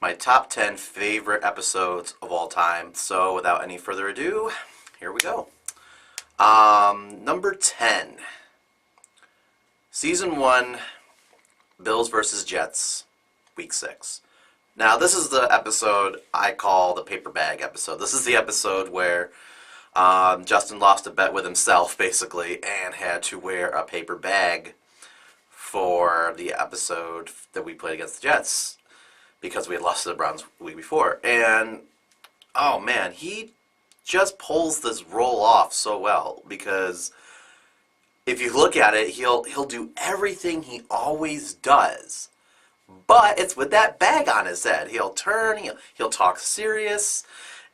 my top 10 favorite episodes of all time. So without any further ado, here we go. Number 10, Season 1, Bills vs. Jets, Week 6. Now, this is the episode I call the paper bag episode. This is the episode where Justin lost a bet with himself, basically, and had to wear a paper bag for the episode that we played against the Jets because we had lost to the Browns the week before. And, oh man, he just pulls this role off so well because if you look at it, he'll do everything he always does, but it's with that bag on his head. He'll turn, he'll talk serious,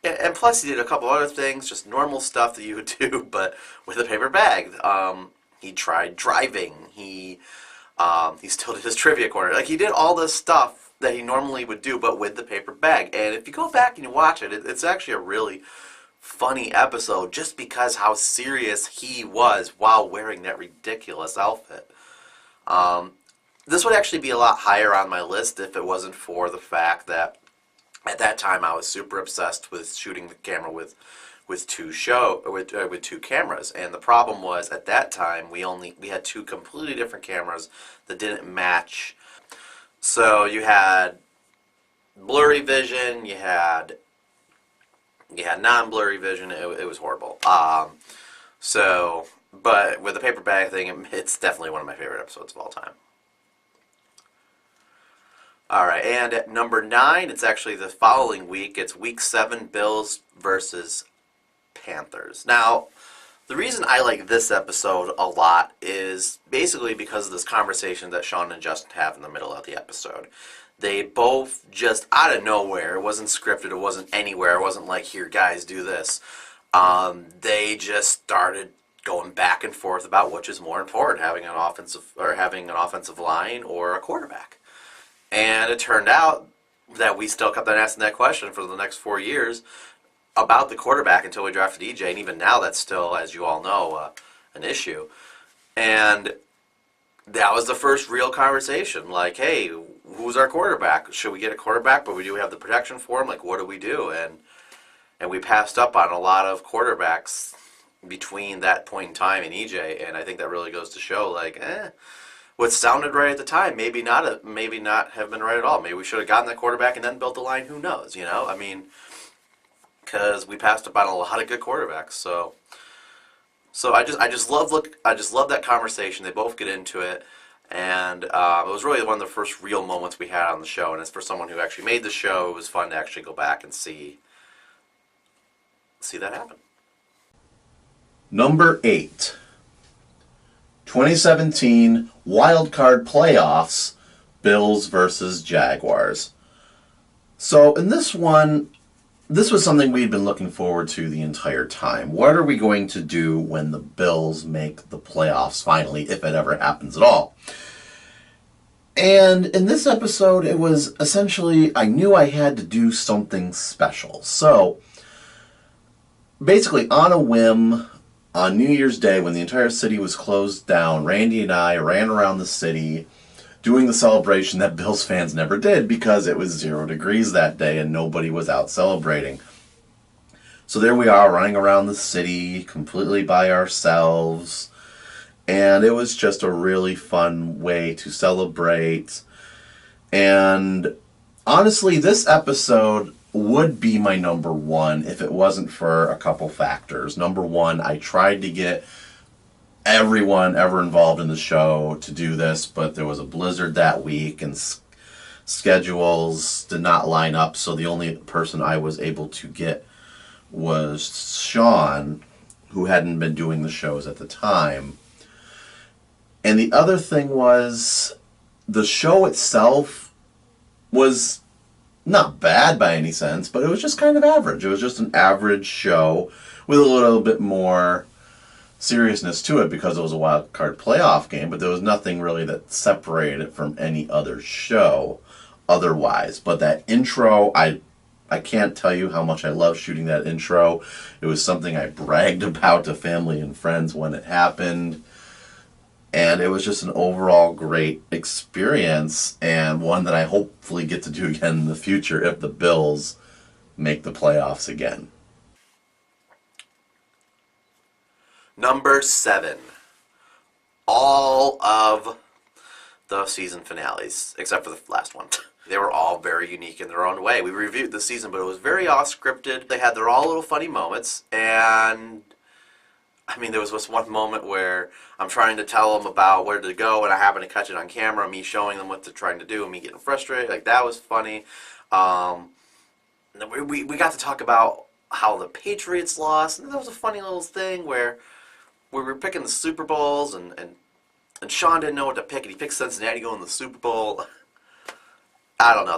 and plus he did a couple other things, just normal stuff that you would do, but with a paper bag. He tried driving. He still did his trivia corner. Like, he did all this stuff that he normally would do, but with the paper bag. And if you go back and you watch it, it's actually a really funny episode just because how serious he was while wearing that ridiculous outfit. This would actually be a lot higher on my list if it wasn't for the fact that at that time I was super obsessed with shooting the camera with two cameras, and the problem was at that time we had two completely different cameras that didn't match. So you had blurry vision, you had non-blurry vision. It was horrible. But with the paper bag thing, it's definitely one of my favorite episodes of all time. Alright, and at number 9, it's actually the following week. It's Week 7, Bills versus Panthers. Now, the reason I like this episode a lot is basically because of this conversation that Sean and Justin have in the middle of the episode. They both just out of nowhere, it wasn't scripted, it wasn't anywhere, it wasn't like, here guys, do this. They just started going back and forth about which is more important, having an offensive line or a quarterback. And it turned out that we still kept on asking that question for the next 4 years about the quarterback until we drafted EJ, and even now that's still, as you all know, an issue. And that was the first real conversation, like, hey, who's our quarterback? Should we get a quarterback, but we do have the protection for him? Like, what do we do? And we passed up on a lot of quarterbacks between that point in time and EJ, and I think that really goes to show, like, what sounded right at the time maybe not have been right at all. Maybe we should have gotten that quarterback and then built the line. Who knows? You know, I mean, because we passed up on a lot of good quarterbacks. So I just love that conversation. They both get into it, and it was really one of the first real moments we had on the show. And it's for someone who actually made the show. It was fun to actually go back and see that happen. Number 8, 2017 Wild Card Playoffs, Bills versus Jaguars. So in this one, this was something we'd been looking forward to the entire time. What are we going to do when the Bills make the playoffs finally, if it ever happens at all? And in this episode, it was essentially, I knew I had to do something special. So basically, on a whim, on New Year's Day, when the entire city was closed down, Randy and I ran around the city doing the celebration that Bills fans never did because it was 0 degrees that day and nobody was out celebrating. So there we are running around the city completely by ourselves, and it was just a really fun way to celebrate. And honestly, this episode would be my number 1 if it wasn't for a couple factors. Number 1, I tried to get everyone ever involved in the show to do this, but there was a blizzard that week and schedules did not line up, so the only person I was able to get was Sean, who hadn't been doing the shows at the time. And the other thing was, the show itself was not bad by any sense, but it was just kind of average. It was just an average show with a little bit more seriousness to it because it was a wild card playoff game, but there was nothing really that separated it from any other show otherwise. But that intro, I can't tell you how much I love shooting that intro. It was something I bragged about to family and friends when it happened. And it was just an overall great experience, and one that I hopefully get to do again in the future if the Bills make the playoffs again. Number 7. All of the season finales, except for the last one. They were all very unique in their own way. We reviewed the season, but it was very off-scripted. They had their all little funny moments, and I mean, there was this one moment where I'm trying to tell them about where to go, and I happen to catch it on camera, me showing them what they're trying to do, and me getting frustrated. Like, that was funny. We got to talk about how the Patriots lost, and that was a funny little thing where we were picking the Super Bowls, and Sean didn't know what to pick, and he picked Cincinnati going to the Super Bowl. I don't know.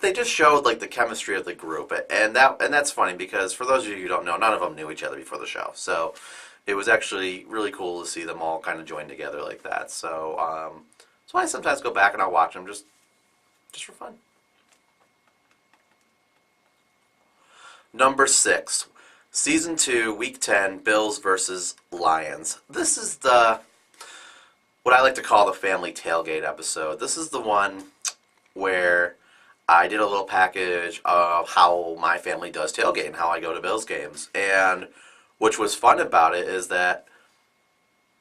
They just showed like the chemistry of the group, and that's funny because for those of you who don't know, none of them knew each other before the show, so it was actually really cool to see them all kind of join together like that. So I sometimes go back and I'll watch them just for fun. Number 6, Season 2, Week 10, Bills versus Lions. This is what I like to call the family tailgate episode. This is the one where I did a little package of how my family does tailgate and how I go to Bills games. And which was fun about it is that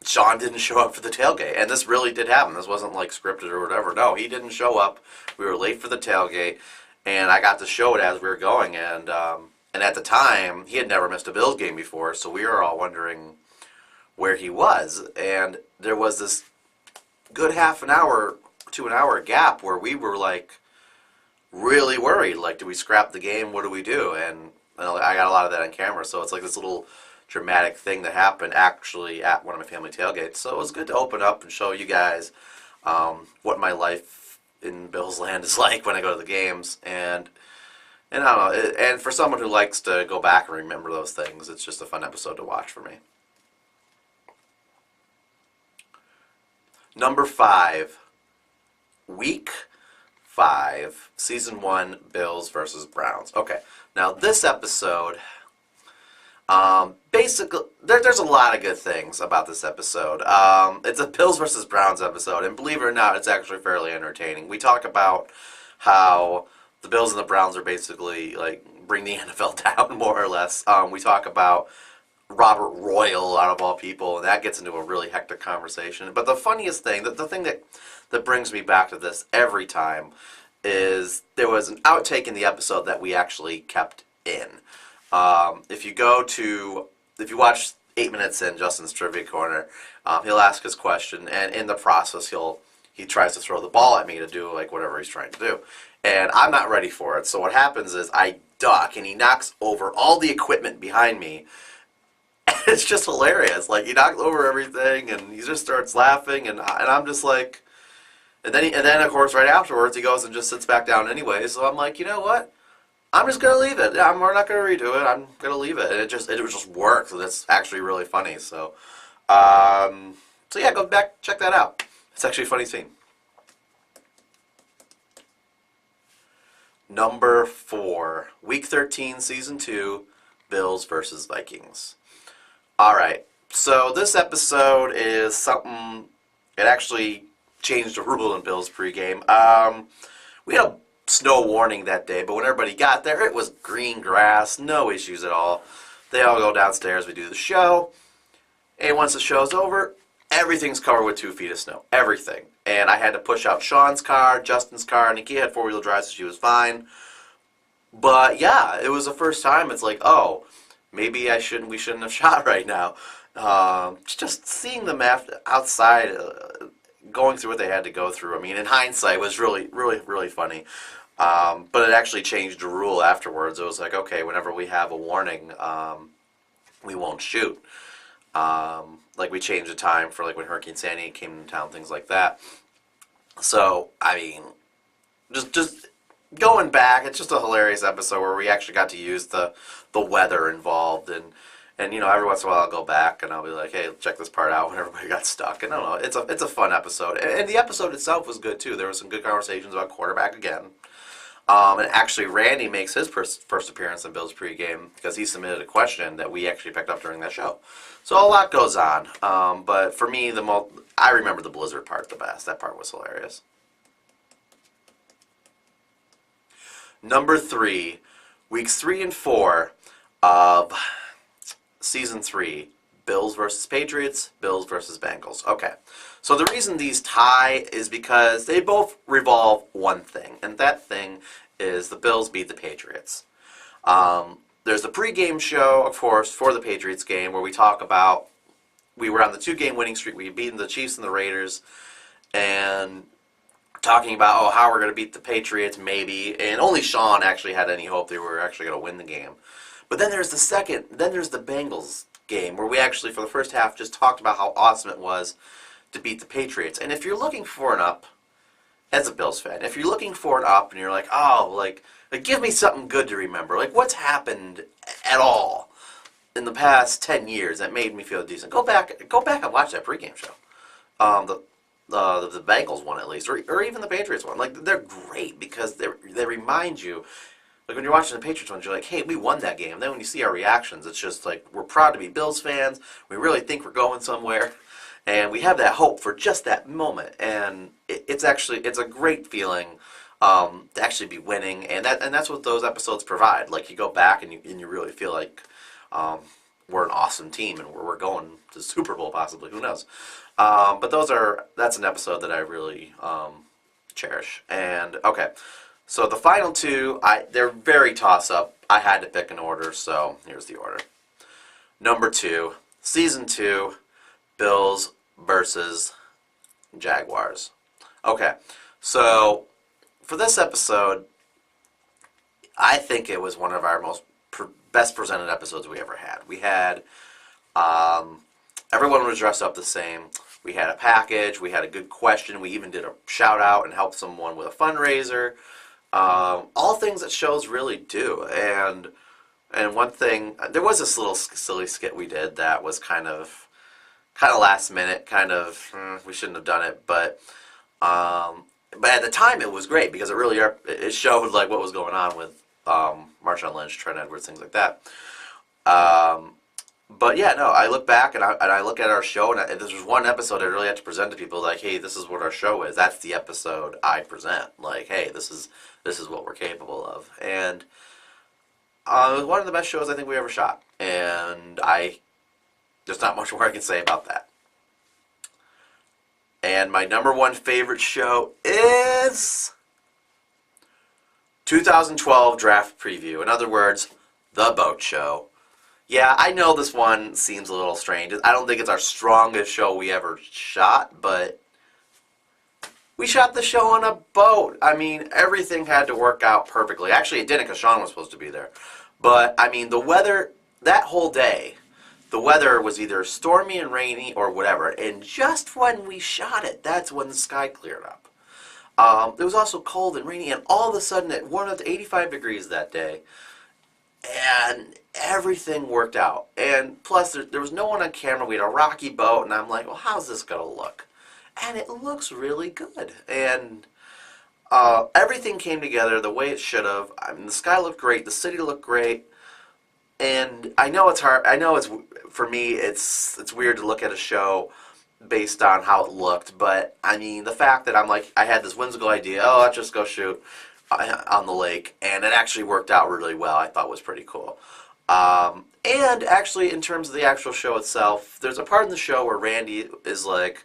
Sean didn't show up for the tailgate. And this really did happen. This wasn't like scripted or whatever. No, he didn't show up. We were late for the tailgate. And I got to show it as we were going. And at the time, he had never missed a Bills game before. So we were all wondering where he was. And there was this good half an hour to an hour gap where we were like really worried, like, do we scrap the game, what do we do? And I got a lot of that on camera, so it's like this little dramatic thing that happened actually at one of my family tailgates. So it was good to open up and show you guys what my life in Bills land is like when I go to the games. And I don't know, and for someone who likes to go back and remember those things, it's just a fun episode to watch for me. Number 5, Week 5, Season 1, Bills versus Browns. Okay, now this episode, basically, there's a lot of good things about this episode. It's a Bills versus Browns episode, and believe it or not, it's actually fairly entertaining. We talk about how the Bills and the Browns are basically, like, bring the NFL down, more or less. We talk about Robert Royal, out of all people, and that gets into a really hectic conversation. But the funniest thing, the thing that brings me back to this every time, is there was an outtake in the episode that we actually kept in. If you watch 8 minutes in Justin's Trivia Corner, he'll ask his question, and in the process he tries to throw the ball at me to do like whatever he's trying to do. And I'm not ready for it, so what happens is I duck, and he knocks over all the equipment behind me. It's just hilarious. Like, he knocked over everything, and he just starts laughing, and I'm just like, and then of course right afterwards he goes and just sits back down anyway. So I'm like, you know what? I'm just gonna leave it. We're not gonna redo it. I'm gonna leave it, and it just works. So that's actually really funny. So, so yeah, go back, check that out. It's actually a funny scene. Number 4, Week 13, Season 2, Bills versus Vikings. Alright, so this episode is something, it actually changed a rule in Bills pregame. We had a snow warning that day, but when everybody got there, it was green grass, no issues at all. They all go downstairs, we do the show, and once the show's over, everything's covered with 2 feet of snow. Everything. And I had to push out Sean's car, Justin's car. Nikki had 4-wheel drive, so she was fine. But yeah, it was the first time. It's like, oh, maybe we shouldn't have shot right now. Just seeing them outside, going through what they had to go through. I mean, in hindsight, was really, really, really funny. But it actually changed the rule afterwards. It was like, okay, whenever we have a warning, we won't shoot. Like, we changed the time for, like, when Hurricane Sandy came to town, things like that. So, I mean, just going back, it's just a hilarious episode where we actually got to use the weather involved, and you know, every once in a while I'll go back and I'll be like, hey, check this part out when everybody got stuck. And I don't know, it's a fun episode, and the episode itself was good too. There was some good conversations about quarterback again. And actually, Randy makes his first appearance in Bills pregame because he submitted a question that we actually picked up during that show. So a lot goes on. But for me, I remember the Blizzard part the best. That part was hilarious. Number 3, weeks 3 and 4 of season 3. Bills versus Patriots, Bills versus Bengals. Okay, so the reason these tie is because they both revolve one thing, and that thing is the Bills beat the Patriots. There's the pregame show, of course, for the Patriots game where we talk about we were on the 2-game winning streak. We beat the Chiefs and the Raiders, and talking about how we're going to beat the Patriots maybe, and only Sean actually had any hope they were actually going to win the game. But then there's the Bengals game where we actually, for the first half, just talked about how awesome it was to beat the Patriots. And if you're looking for an up, as a Bills fan, if you're looking for an up and you're like, oh, like give me something good to remember, like what's happened at all in the past 10 years that made me feel decent, go back and watch that pregame show. The Bengals one at least, or even the Patriots one. Like, they're great because they remind you. Like, when you're watching the Patriots ones, you're like, hey, we won that game. Then when you see our reactions, it's just like, we're proud to be Bills fans. We really think we're going somewhere. And we have that hope for just that moment. And it's a great feeling to actually be winning. And that's what those episodes provide. Like, you go back and you really feel like we're an awesome team and we're going to the Super Bowl possibly. Who knows? But that's an episode that I really cherish. And, okay. So the final 2, they're very toss-up. I had to pick an order, so here's the order. Number 2, Season 2, Bills versus Jaguars. Okay, so for this episode, I think it was one of our best presented episodes we ever had. We had, everyone was dressed up the same. We had a package. We had a good question. We even did a shout-out and helped someone with a fundraiser. All things that shows really do, and one thing, there was this little silly skit we did that was kind of last minute, we shouldn't have done it, but at the time it was great because it showed like what was going on with Marshawn Lynch, Trent Edwards, things like that. But yeah, no, I look back and I look at our show, and this was one episode I really had to present to people like, hey, this is what our show is. That's the episode I present. Like, hey, this is what we're capable of. And it was one of the best shows I think we ever shot. And there's not much more I can say about that. And my number 1 favorite show is 2012 Draft Preview. In other words, The Boat Show. Yeah, I know this one seems a little strange. I don't think it's our strongest show we ever shot, but we shot the show on a boat. I mean, everything had to work out perfectly. Actually, it didn't because Sean was supposed to be there. But, I mean, the weather, that whole day, the weather was either stormy and rainy or whatever. And just when we shot it, that's when the sky cleared up. It was also cold and rainy, and all of a sudden it warmed up to 85 degrees that day. And everything worked out. And plus, there was no one on camera. We had a rocky boat, and I'm like, well, how's this going to look? And it looks really good. And everything came together the way it should have. I mean, the sky looked great. The city looked great. And I know it's hard. I know for me, it's weird to look at a show based on how it looked. But, I mean, the fact that I had this whimsical idea, let's just go shoot on the lake, and it actually worked out really well, I thought was pretty cool. And actually, in terms of the actual show itself, there's a part in the show where Randy is like,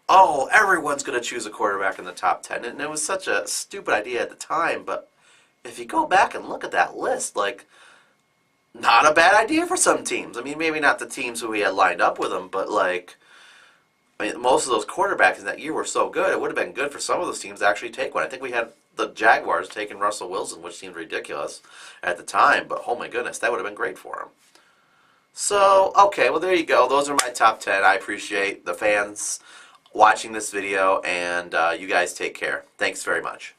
oh, everyone's going to choose a quarterback in the top 10, and it was such a stupid idea at the time, but if you go back and look at that list, like, not a bad idea for some teams. I mean, maybe not the teams who we had lined up with them, but like, I mean, most of those quarterbacks in that year were so good, it would have been good for some of those teams to actually take one. I think we had the Jaguars taking Russell Wilson, which seemed ridiculous at the time, but oh my goodness, that would have been great for him. So, okay, well there you go. Those are my top 10. I appreciate the fans watching this video, and you guys take care. Thanks very much.